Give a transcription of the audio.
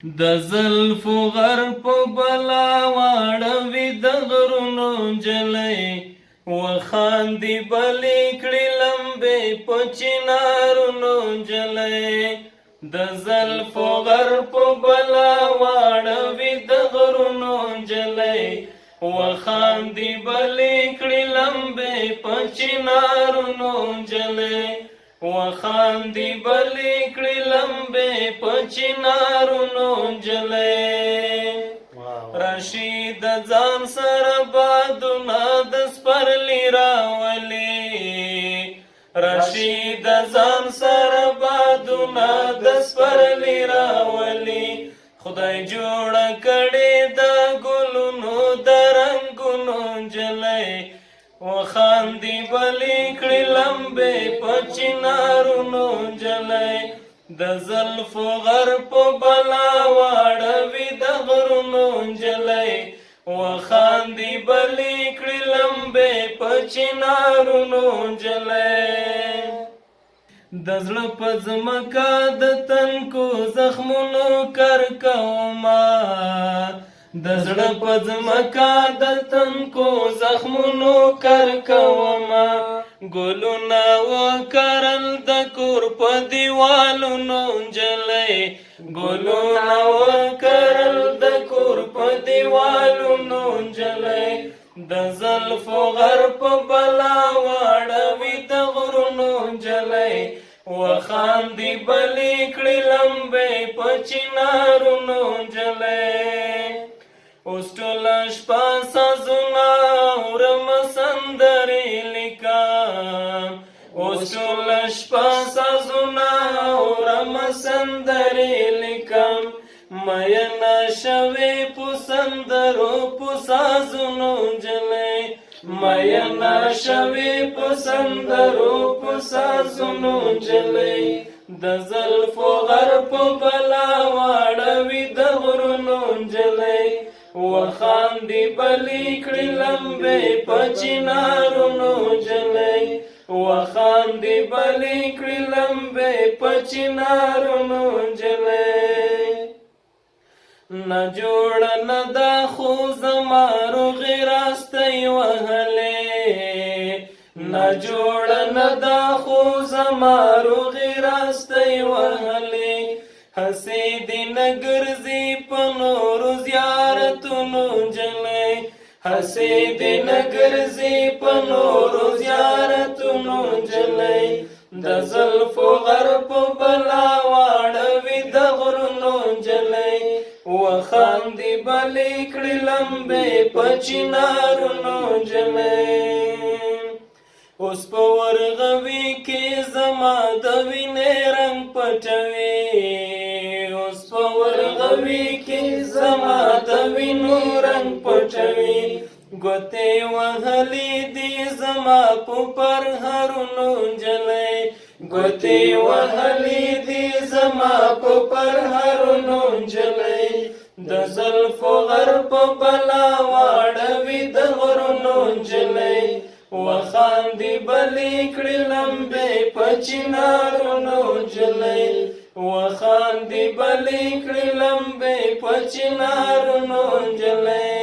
د زلفو غر په بلا واړوي د غرونو نجلۍ وخاندي بلې کړي لمبې په چنارونو نجلۍ د زلفو غر په بلا واړوي د غرونو نجلۍ وخاندي بلې کړي لمبې په چنارونو نجلۍ وخاندي بلې کړي لمبې په چنارونو نجلۍ راشي د ځان سره بادونه د سپرلي راولي راشي د ځان سره بادونه د سپرلي راولي خدای جوړه کړې د ګلونو د رنګونو نجلۍ وخاندي بلې کړي لمبې په چنارونو نجلۍ د زلفو غر په بلا واړوي د غرونو نجلۍ وخاندي بلې کړي لمبې په چنارونو نجلۍ د زړه په ځمکه د تنکو زخمونو کر کومه د زړه په ځمکه د تنکو زخمونو کر کومه ګلونه وکرل د کور په دیوالونو نجلۍ ګلونه وکرل د کور په دیوالونو نجلۍ د زلفو غر په بلا واړوي د غرونو نجلۍ وخاندي بلې کړي لمبې په چنارونو نجلۍ اوس ټوله شپه سازونه اورم سندرې لیکم اوس ټوله شپه سازونه اورم سندرې لیکم مینه شوې په سندرو په سازونو نجلۍ مینه شوې په سندرو په سازونو نجلۍ د زلفو غر په بلا واړوي د غرونو نجلۍ وخاندي بلې کړي لمبې په چنارونو نجلۍ وخاندي بلې کړي لمبې په چنارونو نجلۍ نه جوړه نه ده خو زما روغې راستۍ وهلې نه جوړه نه ده خو زما روغې راستۍ وهلې هسې دې نه ګرځي په نورو زیارتونو نجلۍ هسې دې نه ګرځي په نورو زیارتونو نجلۍ د زلفو غر په بلا واړوي د غرونو نجلۍ وخاندي بلې کړي لمبې په چنارونو نجلۍ اوس په ورغوي کې زما د وینې رنګ پټوي اوس په ورغوي کې زما د وینو رنګ پټوي ګوتې وهلې دي زما په پرهرونو نجلۍ ګوتې وهلې دي زما په پرهرونو نجلۍ د زلفو غر په بلا واړوي د غرونو نجلۍ وخاندي بلې کړي لمبې په چنارونو نجلۍ وخاندي بلې کړي لمبې په چنارونو نجلۍ